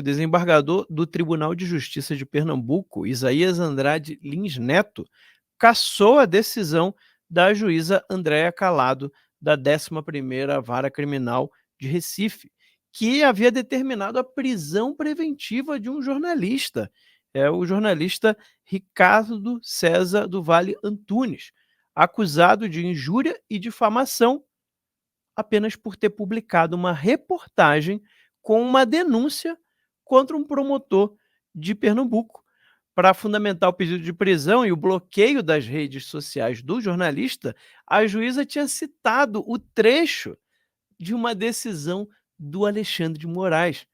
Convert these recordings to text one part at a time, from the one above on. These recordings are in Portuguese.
O desembargador do Tribunal de Justiça de Pernambuco, Isaías Andrade Lins Neto, cassou a decisão da juíza Andréa Calado, da 11ª Vara Criminal de Recife, que havia determinado a prisão preventiva de um jornalista, o jornalista Ricardo César do Vale Antunes, acusado de injúria e difamação apenas por ter publicado uma reportagem com uma denúncia contra um promotor de Pernambuco. Para fundamentar o pedido de prisão e o bloqueio das redes sociais do jornalista, a juíza tinha citado o trecho de uma decisão do Alexandre de Moraes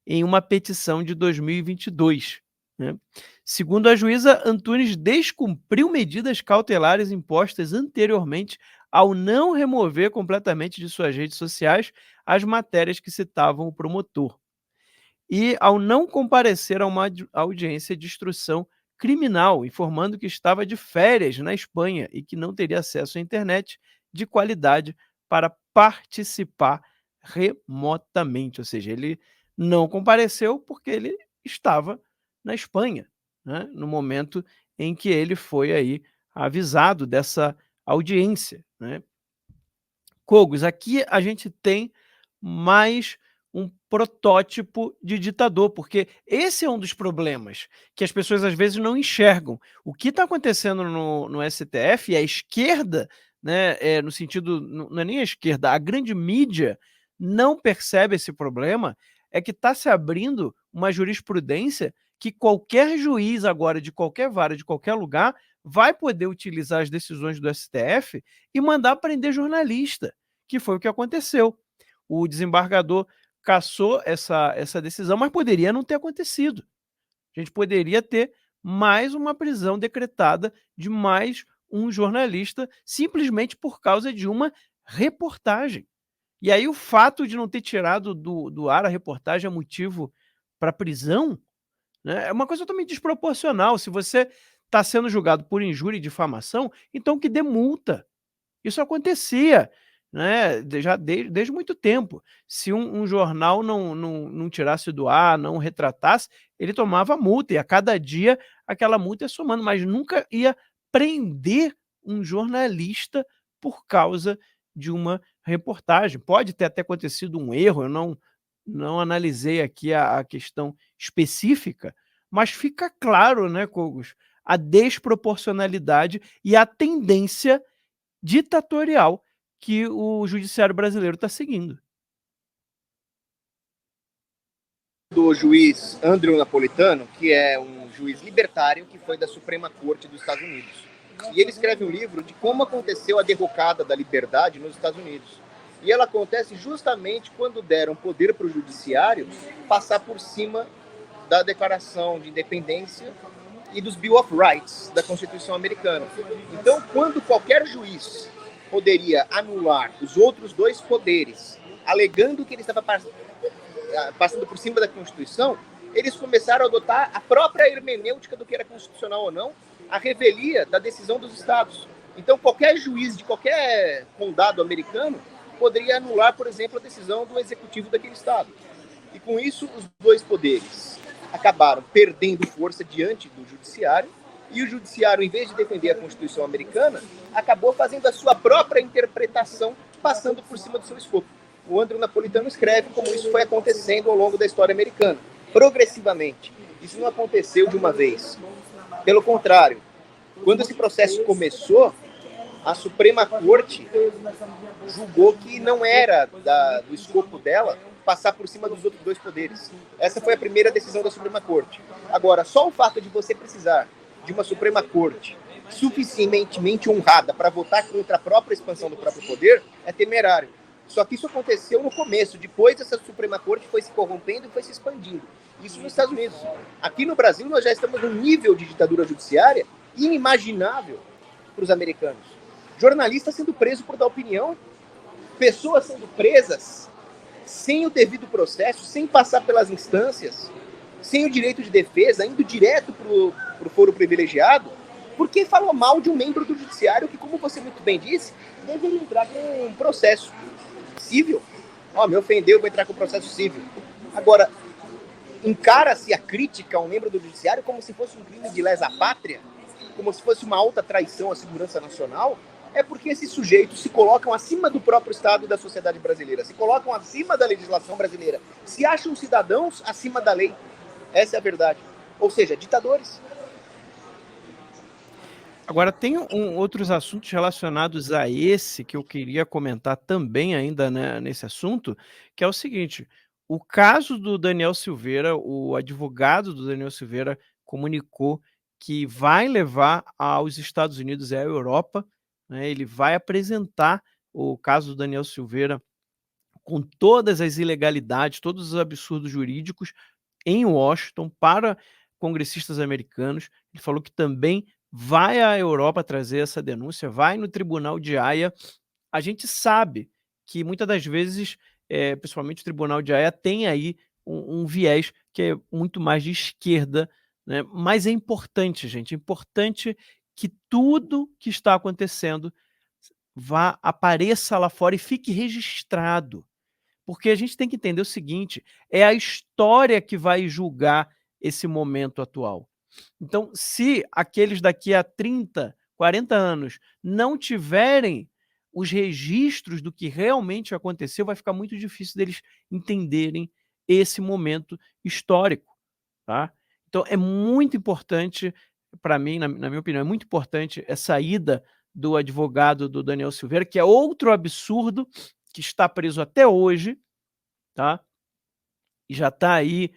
em uma petição de 2022. Né? Segundo a juíza, Antunes descumpriu medidas cautelares impostas anteriormente ao não remover completamente de suas redes sociais as matérias que citavam o promotor e ao não comparecer a uma audiência de instrução criminal, informando que estava de férias na Espanha e que não teria acesso à internet de qualidade para participar remotamente. Ou seja, ele não compareceu porque ele estava na Espanha, né, no momento em que ele foi aí avisado dessa audiência. Né? Cogos, aqui a gente tem mais um protótipo de ditador, porque esse é um dos problemas que as pessoas às vezes não enxergam. O que está acontecendo no STF, e a esquerda, né, no sentido, não é nem a esquerda, a grande mídia não percebe esse problema, é que está se abrindo uma jurisprudência que qualquer juiz agora, de qualquer vara, de qualquer lugar, vai poder utilizar as decisões do STF e mandar prender jornalista, que foi o que aconteceu. O desembargador cassou essa decisão, mas poderia não ter acontecido. A gente poderia ter mais uma prisão decretada de mais um jornalista simplesmente por causa de uma reportagem. E aí o fato de não ter tirado do ar a reportagem é motivo para prisão, né? É uma coisa totalmente desproporcional. Se você está sendo julgado por injúria e difamação, então que dê multa. Isso acontecia, né, já desde muito tempo. Se um jornal não tirasse do ar, não retratasse, ele tomava multa, e a cada dia aquela multa ia somando, mas nunca ia prender um jornalista por causa de uma reportagem. Pode ter até acontecido um erro, eu não analisei aqui a questão específica, mas fica claro, né, Cogos, a desproporcionalidade e a tendência ditatorial que o judiciário brasileiro está seguindo. Do juiz Andrew Napolitano, que é um juiz libertário que foi da Suprema Corte dos Estados Unidos. E ele escreve um livro de como aconteceu a derrocada da liberdade nos Estados Unidos. E ela acontece justamente quando deram poder para o judiciário passar por cima da Declaração de Independência e dos Bill of Rights da Constituição Americana. Então, quando qualquer juiz poderia anular os outros dois poderes, alegando que ele estava passando por cima da Constituição, eles começaram a adotar a própria hermenêutica do que era constitucional ou não, a revelia da decisão dos estados. Então, qualquer juiz de qualquer condado americano poderia anular, por exemplo, a decisão do executivo daquele estado. E com isso, os dois poderes acabaram perdendo força diante do judiciário, e o judiciário, em vez de defender a Constituição americana, acabou fazendo a sua própria interpretação, passando por cima do seu escopo. O Andrew Napolitano escreve como isso foi acontecendo ao longo da história americana, progressivamente. Isso não aconteceu de uma vez. Pelo contrário, quando esse processo começou, a Suprema Corte julgou que não era do escopo dela passar por cima dos outros dois poderes. Essa foi a primeira decisão da Suprema Corte. Agora, só o fato de você precisar de uma Suprema Corte suficientemente honrada para votar contra a própria expansão do próprio poder é temerário. Só que isso aconteceu no começo. Depois, essa Suprema Corte foi se corrompendo e foi se expandindo. Isso nos Estados Unidos. Aqui no Brasil, nós já estamos num nível de ditadura judiciária inimaginável para os americanos. Jornalistas sendo presos por dar opinião, pessoas sendo presas sem o devido processo, sem passar pelas instâncias, sem o direito de defesa, indo direto para o foro privilegiado, porque falou mal de um membro do judiciário que, como você muito bem disse, deveria entrar com um processo civil. Me ofendeu, vou entrar com processo civil. Agora, encara-se a crítica a um membro do judiciário como se fosse um crime de lesa pátria, como se fosse uma alta traição à segurança nacional, é porque esses sujeitos se colocam acima do próprio Estado e da sociedade brasileira, se colocam acima da legislação brasileira, se acham cidadãos acima da lei. Essa é a verdade. Ou seja, ditadores. Agora, tem outros assuntos relacionados a esse que eu queria comentar também ainda, né, nesse assunto, que é o seguinte: o caso do Daniel Silveira, o advogado do Daniel Silveira comunicou que vai levar aos Estados Unidos e à Europa, né, ele vai apresentar o caso do Daniel Silveira com todas as ilegalidades, todos os absurdos jurídicos em Washington para congressistas americanos. Ele falou que também vai à Europa trazer essa denúncia, vai no Tribunal de Haia. A gente sabe que muitas das vezes, principalmente o Tribunal de Haia, tem aí um viés que é muito mais de esquerda, né? Mas é importante, gente, é importante que tudo que está acontecendo apareça lá fora e fique registrado. Porque a gente tem que entender o seguinte: é a história que vai julgar esse momento atual. Então, se aqueles daqui a 30, 40 anos não tiverem os registros do que realmente aconteceu, vai ficar muito difícil deles entenderem esse momento histórico, tá? Então é muito importante, para mim, na minha opinião, é muito importante essa ida do advogado do Daniel Silveira, que é outro absurdo, que está preso até hoje, tá? E já está aí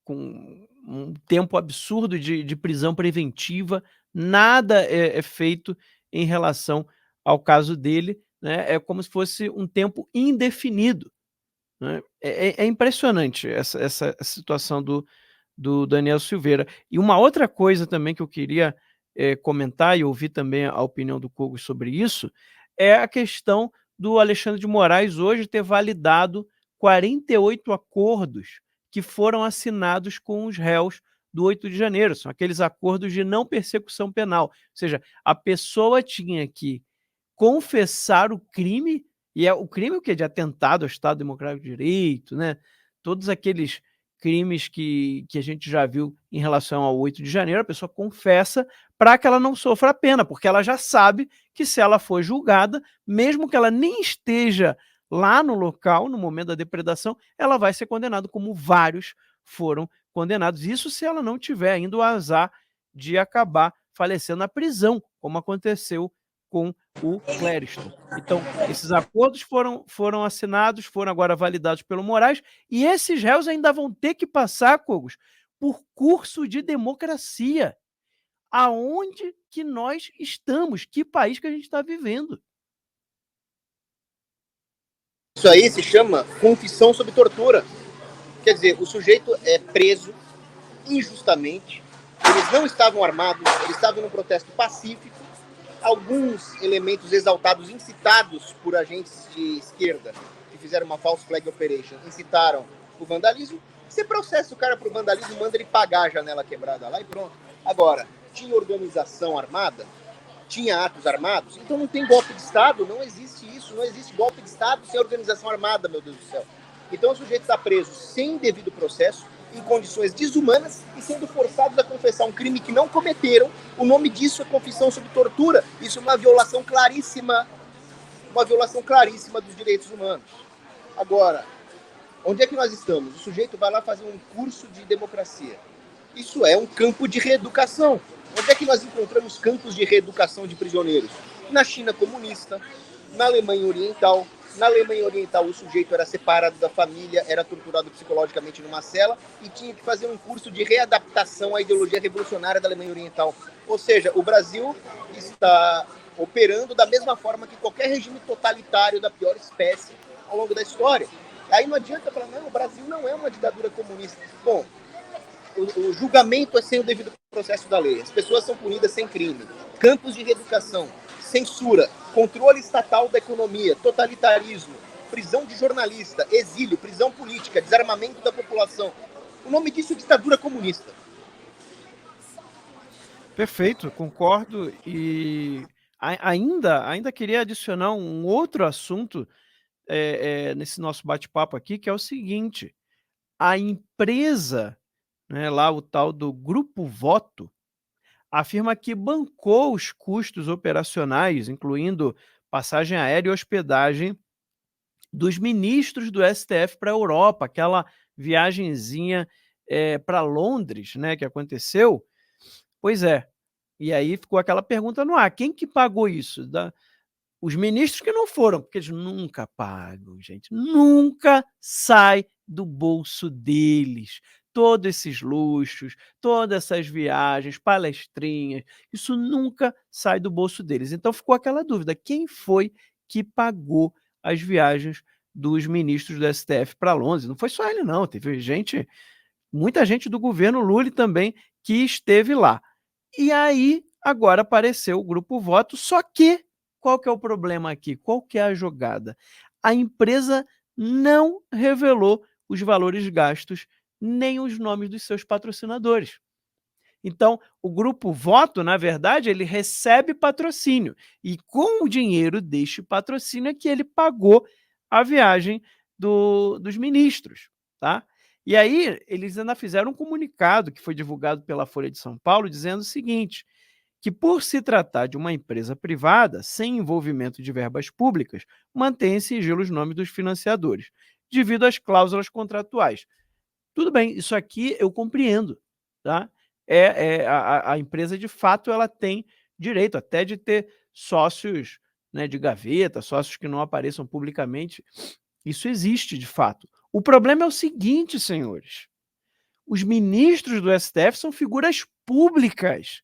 com um tempo absurdo de prisão preventiva, nada é feito em relação ao caso dele, né? É como se fosse um tempo indefinido, né? É impressionante essa situação do Daniel Silveira. E uma outra coisa também que eu queria comentar, e ouvir também a opinião do Cogos sobre isso, é a questão do Alexandre de Moraes hoje ter validado 48 acordos que foram assinados com os réus do 8 de janeiro. São aqueles acordos de não persecução penal. Ou seja, a pessoa tinha que confessar o crime, e o crime o quê? De atentado ao Estado Democrático de Direito, né? Todos aqueles crimes que a gente já viu em relação ao 8 de janeiro, a pessoa confessa para que ela não sofra a pena, porque ela já sabe que se ela for julgada, mesmo que ela nem esteja lá no local, no momento da depredação, ela vai ser condenada, como vários foram condenados. Isso se ela não tiver ainda o azar de acabar falecendo na prisão, como aconteceu com o Clériston. Então, esses acordos foram assinados, foram agora validados pelo Moraes, e esses réus ainda vão ter que passar, Cogos, por curso de democracia. Aonde que nós estamos? Que país que a gente está vivendo? Isso aí se chama confissão sob tortura. Quer dizer, o sujeito é preso injustamente, eles não estavam armados, eles estavam num protesto pacífico, alguns elementos exaltados, incitados por agentes de esquerda, que fizeram uma false flag operation, incitaram o vandalismo. Você processa o cara por vandalismo, manda ele pagar a janela quebrada lá e pronto. Agora, tinha organização armada? Tinha atos armados? Então não tem golpe de Estado, não existe isso, não existe golpe de Estado sem organização armada, meu Deus do céu. Então o sujeito está preso sem devido processo, em condições desumanas e sendo forçados a confessar um crime que não cometeram. O nome disso é confissão sob tortura. Isso é uma violação claríssima dos direitos humanos. Agora, onde é que nós estamos? O sujeito vai lá fazer um curso de democracia. Isso é um campo de reeducação. Onde é que nós encontramos campos de reeducação de prisioneiros? Na China comunista, na Alemanha Oriental. Na Alemanha Oriental, o sujeito era separado da família, era torturado psicologicamente numa cela e tinha que fazer um curso de readaptação à ideologia revolucionária da Alemanha Oriental. Ou seja, o Brasil está operando da mesma forma que qualquer regime totalitário da pior espécie ao longo da história. Aí não adianta falar, não, o Brasil não é uma ditadura comunista. Bom, o julgamento é sem o devido processo da lei. As pessoas são punidas sem crime. Campos de reeducação, censura, controle estatal da economia, totalitarismo, prisão de jornalista, exílio, prisão política, desarmamento da população. O nome disso é ditadura comunista. Perfeito, concordo. E ainda queria adicionar um outro assunto nesse nosso bate-papo aqui, que é o seguinte: a empresa, né, lá o tal do Grupo Voto, afirma que bancou os custos operacionais, incluindo passagem aérea e hospedagem, dos ministros do STF para a Europa, aquela viagenzinha para Londres, né, que aconteceu. Pois é. E aí ficou aquela pergunta no ar: quem que pagou isso? Os ministros que não foram, porque eles nunca pagam, gente. Nunca sai do bolso deles. Todos esses luxos, todas essas viagens, palestrinhas, isso nunca sai do bolso deles. Então ficou aquela dúvida: quem foi que pagou as viagens dos ministros do STF para Londres? Não foi só ele, não. Teve gente, muita gente do governo Lula também que esteve lá. E aí, agora apareceu o Grupo Voto, só que qual que é o problema aqui? Qual que é a jogada? A empresa não revelou os valores gastos, nem os nomes dos seus patrocinadores. Então, o Grupo Voto, na verdade, ele recebe patrocínio, e com o dinheiro deste patrocínio é que ele pagou a viagem dos ministros, tá? E aí, eles ainda fizeram um comunicado que foi divulgado pela Folha de São Paulo, dizendo o seguinte: que por se tratar de uma empresa privada, sem envolvimento de verbas públicas, mantém em sigilo os nomes dos financiadores, devido às cláusulas contratuais. Tudo bem, isso aqui eu compreendo, tá? A empresa, de fato, ela tem direito até de ter sócios, né, de gaveta, sócios que não apareçam publicamente. Isso existe, de fato. O problema é o seguinte, senhores: os ministros do STF são figuras públicas.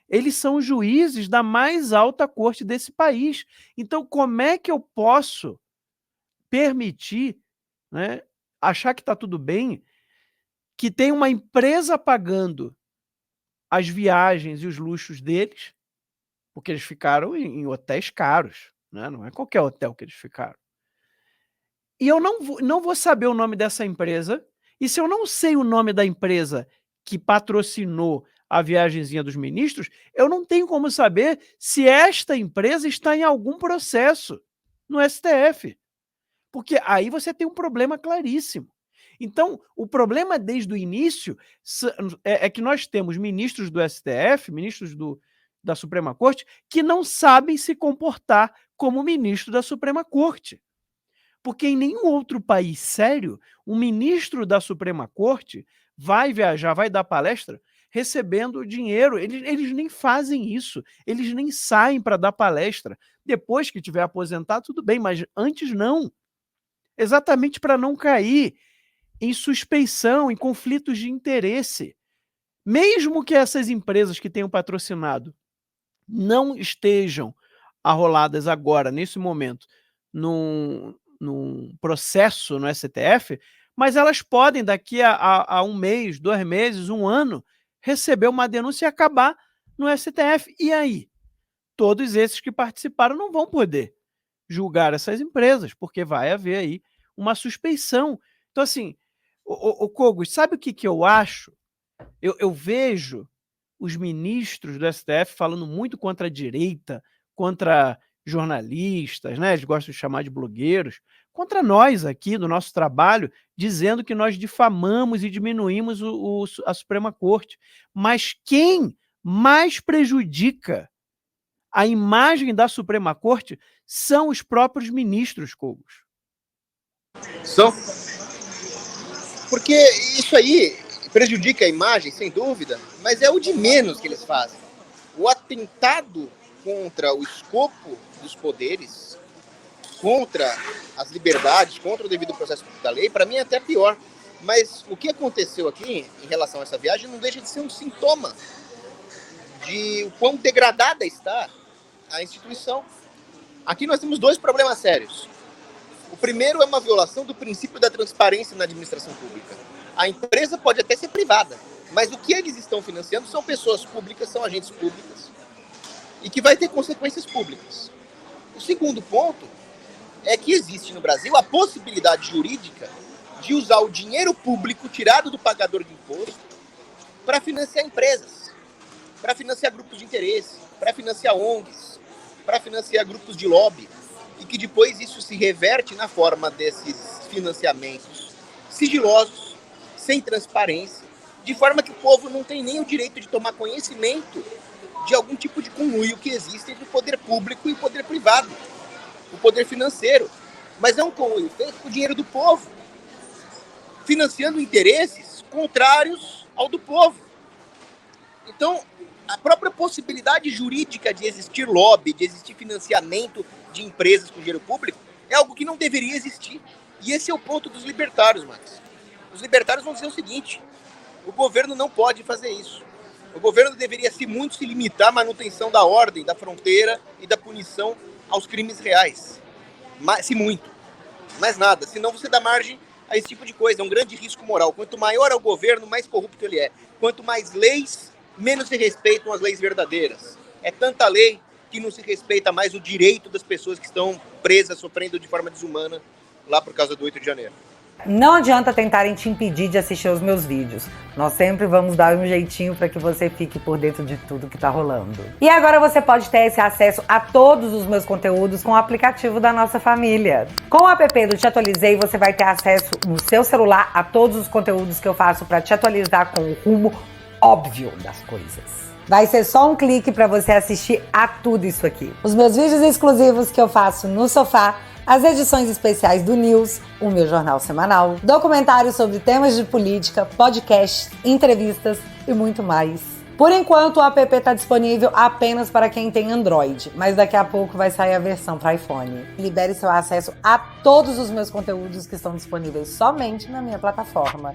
Eles são juízes da mais alta corte desse país. Então, como é que eu posso permitir, né, achar que está tudo bem, que tem uma empresa pagando as viagens e os luxos deles, porque eles ficaram em hotéis caros, né? Não é qualquer hotel que eles ficaram. E eu não vou saber o nome dessa empresa, e se eu não sei o nome da empresa que patrocinou a viagenzinha dos ministros, eu não tenho como saber se esta empresa está em algum processo no STF, porque aí você tem um problema claríssimo. Então, o problema desde o início é que nós temos ministros do STF, ministros da Suprema Corte, que não sabem se comportar como ministro da Suprema Corte. Porque em nenhum outro país sério, um ministro da Suprema Corte vai viajar, vai dar palestra recebendo dinheiro. Eles nem fazem isso, eles nem saem para dar palestra. Depois que tiver aposentado, tudo bem, mas antes não. Exatamente para não cair em suspeição, em conflitos de interesse. Mesmo que essas empresas que tenham patrocinado não estejam arroladas agora, nesse momento, num processo no STF, mas elas podem, daqui a um mês, 2 meses, 1 ano, receber uma denúncia e acabar no STF. E aí? Todos esses que participaram não vão poder julgar essas empresas, porque vai haver aí uma suspeição. Então, assim, o Cogos, sabe o que eu acho? Eu vejo os ministros do STF falando muito contra a direita, contra jornalistas, né? Eles gostam de chamar de blogueiros, contra nós aqui do nosso trabalho, dizendo que nós difamamos e diminuímos a Suprema Corte. Mas quem mais prejudica a imagem da Suprema Corte são os próprios ministros, Cogos. São. Porque isso aí prejudica a imagem, sem dúvida, mas é o de menos que eles fazem. O atentado contra o escopo dos poderes, contra as liberdades, contra o devido processo da lei, para mim é até pior. Mas o que aconteceu aqui em relação a essa viagem não deixa de ser um sintoma de o quão degradada está a instituição. Aqui nós temos 2 problemas sérios. O primeiro é uma violação do princípio da transparência na administração pública. A empresa pode até ser privada, mas o que eles estão financiando são pessoas públicas, são agentes públicos, e que vai ter consequências públicas. O segundo ponto é que existe no Brasil a possibilidade jurídica de usar o dinheiro público tirado do pagador de imposto para financiar empresas, para financiar grupos de interesse, para financiar ONGs, para financiar grupos de lobby, e que depois isso se reverte na forma desses financiamentos sigilosos, sem transparência, de forma que o povo não tem nem o direito de tomar conhecimento de algum tipo de conluio que existe entre o poder público e o poder privado, o poder financeiro. Mas é um conluio feito com o dinheiro do povo, financiando interesses contrários ao do povo. Então, a própria possibilidade jurídica de existir lobby, de existir financiamento de empresas com dinheiro público, é algo que não deveria existir. E esse é o ponto dos libertários, Max. Os libertários vão dizer o seguinte: o governo não pode fazer isso. O governo deveria, se muito, se limitar à manutenção da ordem, da fronteira e da punição aos crimes reais. Se muito. Mais nada. Senão você dá margem a esse tipo de coisa. É um grande risco moral. Quanto maior é o governo, mais corrupto ele é. Quanto mais leis, menos se respeitam as leis verdadeiras. É tanta lei que não se respeita mais o direito das pessoas que estão presas, sofrendo de forma desumana lá por causa do 8 de janeiro. Não adianta tentarem te impedir de assistir os meus vídeos. Nós sempre vamos dar um jeitinho para que você fique por dentro de tudo que tá rolando. E agora você pode ter esse acesso a todos os meus conteúdos com o aplicativo da nossa família. Com o app do Te Atualizei, você vai ter acesso no seu celular a todos os conteúdos que eu faço para te atualizar com o rumo óbvio das coisas. Vai ser só um clique para você assistir a tudo isso aqui. Os meus vídeos exclusivos que eu faço no sofá, as edições especiais do News, o meu jornal semanal, documentários sobre temas de política, podcasts, entrevistas e muito mais. Por enquanto, o app está disponível apenas para quem tem Android, mas daqui a pouco vai sair a versão para iPhone. Libere seu acesso a todos os meus conteúdos que estão disponíveis somente na minha plataforma.